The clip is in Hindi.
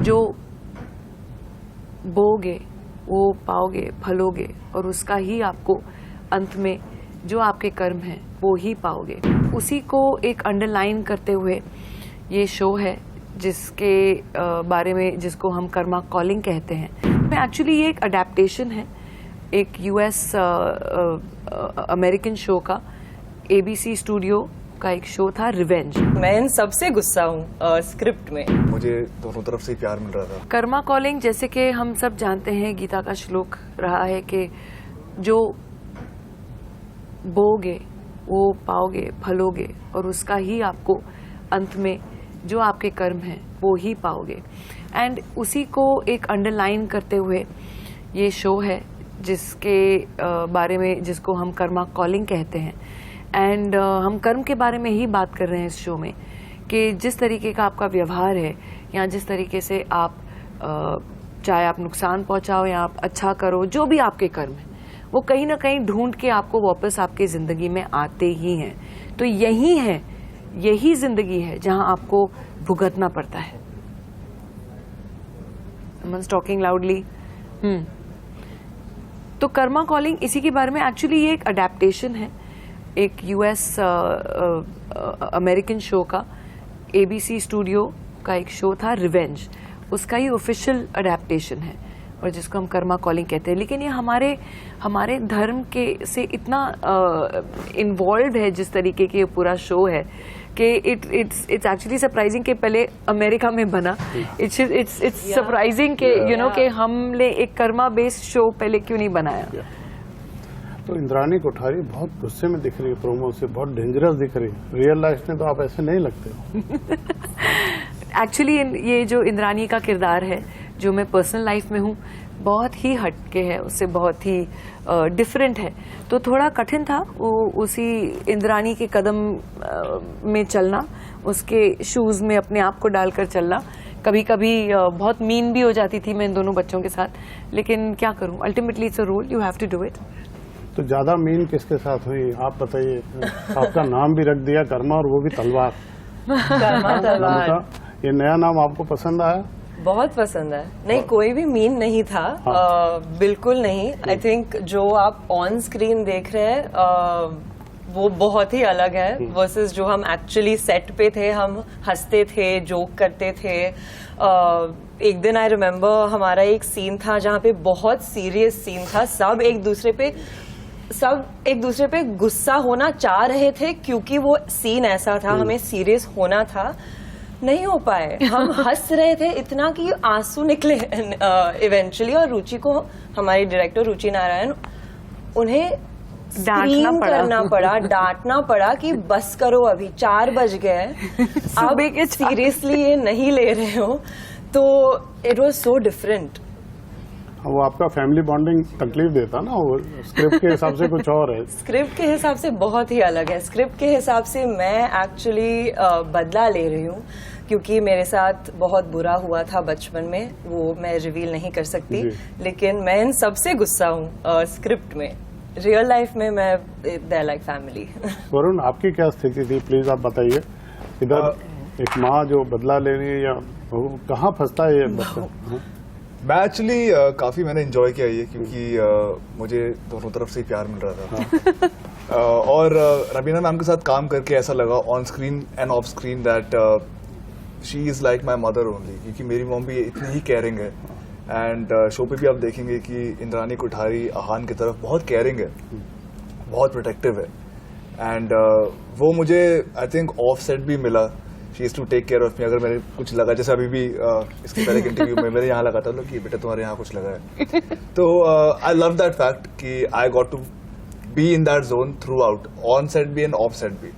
जो बोगे वो पाओगे, फलोगे, और उसका ही आपको अंत में जो आपके कर्म हैं वो ही पाओगे। उसी को एक अंडरलाइन करते हुए ये शो है जिसके बारे में, जिसको हम कर्मा कॉलिंग कहते हैं। एक्चुअली ये एक अडेप्टेशन है एक यूएस अमेरिकन शो का। एबीसी स्टूडियो का एक शो था रिवेंज। मैं इन सबसे गुस्सा हूँ स्क्रिप्ट में। मुझे दोनों तरफ से प्यार मिल रहा था। कर्मा कॉलिंग, जैसे कि हम सब जानते हैं, गीता का श्लोक रहा है कि जो बोगे वो पाओगे, फलोगे, और उसका ही आपको अंत में जो आपके कर्म हैं वो ही पाओगे। एंड उसी को एक अंडरलाइन करते हुए ये शो है जिसके बारे में, जिसको हम कर्मा कॉलिंग कहते हैं। एंड हम कर्म के बारे में ही बात कर रहे हैं इस शो में कि जिस तरीके का आपका व्यवहार है या जिस तरीके से आप चाहे आप नुकसान पहुंचाओ या आप अच्छा करो, जो भी आपके कर्म है वो कहीं ना कहीं ढूंढ के आपको वापस आपकी जिंदगी में आते ही हैं। तो यही जिंदगी है जहां आपको भुगतना पड़ता है। Talking loudly. तो कर्मा कॉलिंग इसी के बारे में। एक्चुअली ये एक अडेप्टेशन है एक यूएस अमेरिकन शो का। एबीसी स्टूडियो का एक शो था रिवेंज, उसका ही ऑफिशियल अडेप्टेशन है और जिसको हम कर्मा कॉलिंग कहते हैं। लेकिन ये हमारे धर्म के से इतना इन्वॉल्व है जिस तरीके के ये पूरा शो है कि इट्स एक्चुअली सरप्राइजिंग कि पहले अमेरिका में बना। इट्स सरप्राइजिंग कि यू नो कि हमने एक कर्मा बेस्ड शो पहले क्यों नहीं बनाया। तो इंद्रानी कोठारी बहुत गुस्से में दिख रही है प्रोमो से, बहुत डेंजरस दिख रही है। रियल लाइफ में तो आप ऐसे नहीं लगते हो। एक्चुअली ये जो इंद्रानी का किरदार है जो मैं पर्सनल लाइफ में हूँ, बहुत ही हटके है, उससे बहुत ही डिफरेंट है। तो थोड़ा कठिन था वो उसी इंद्रानी के कदम में चलना, उसके शूज में अपने आप को डालकर चलना। कभी कभी बहुत मीन भी हो जाती थी मैं इन दोनों बच्चों के साथ, लेकिन क्या करूं, ultimately it's a role, you have to do it. तो ज्यादा मीन किसके साथ हुई आप बताइए? आपका नाम भी रख दिया कर्मा और वो भी तलवार। कर्मा तलवार, ये नया नाम आपको पसंद आया? बहुत पसंद है। नहीं, कोई भी मीन नहीं था। बिल्कुल नहीं। आई थिंक जो आप ऑन स्क्रीन देख रहे हैं वो बहुत ही अलग है वर्सेस जो हम एक्चुअली सेट पे थे। हम हंसते थे, जोक करते थे। एक दिन आई रिमेम्बर हमारा एक सीन था जहाँ पे बहुत सीरियस सीन था। सब एक दूसरे पे गुस्सा होना चाह रहे थे क्योंकि वो सीन ऐसा था, हमें सीरियस होना था, नहीं हो पाए। हम हंस रहे थे इतना कि आंसू निकले इवेंचुअली। और रुचि को, हमारी डायरेक्टर रुचि नारायण, उन्हें स्क्रीन करना पड़ा, डांटना पड़ा कि बस करो, अभी 4 बज गए, अब सीरियसली ये नहीं ले रहे हो। तो इट वाज सो डिफरेंट। वो आपका फैमिली बॉन्डिंग तकलीफ देता ना, वो स्क्रिप्ट के हिसाब से कुछ और है। स्क्रिप्ट के हिसाब से बहुत ही अलग है। स्क्रिप्ट के हिसाब से मैं एक्चुअली बदला ले रही हूँ क्योंकि मेरे साथ बहुत बुरा हुआ था बचपन में, वो मैं रिवील नहीं कर सकती। लेकिन मैं इन सबसे गुस्सा हूँ स्क्रिप्ट में। रियल लाइफ में मैं दे लाइक फैमिली। वरुण, आपकी क्या स्थिति थी, प्लीज आप बताइए। इधर एक माँ जो बदला ले रही है, या कहाँ फंसता है ये बच्चा? मैं एक्चुअली काफी मैंने एंजॉय किया ये, क्योंकि मुझे दोनों तरफ से प्यार मिल रहा था। और रबीना मैम के साथ काम करके ऐसा लगा on screen end of screen that she is like my mother only, क्योंकि मेरी मॉम भी इतनी ही केयरिंग है। एंड शो पे भी आप देखेंगे कि इंद्रानी कोठारी आहान की तरफ बहुत केयरिंग है, बहुत प्रोटेक्टिव है। एंड वो मुझे आई थिंक ऑफ सेट भी मिला। She is to take care of me. अगर मैंने कुछ लगा, जैसे अभी भी इसके पहले के इंटरव्यू में मेरे यहाँ लगा था कि बेटा तुम्हारे यहाँ कुछ लगा है, तो आई लव दैट फैक्ट कि I got to be in that zone throughout, on set भी एंड ऑफ सेट भी।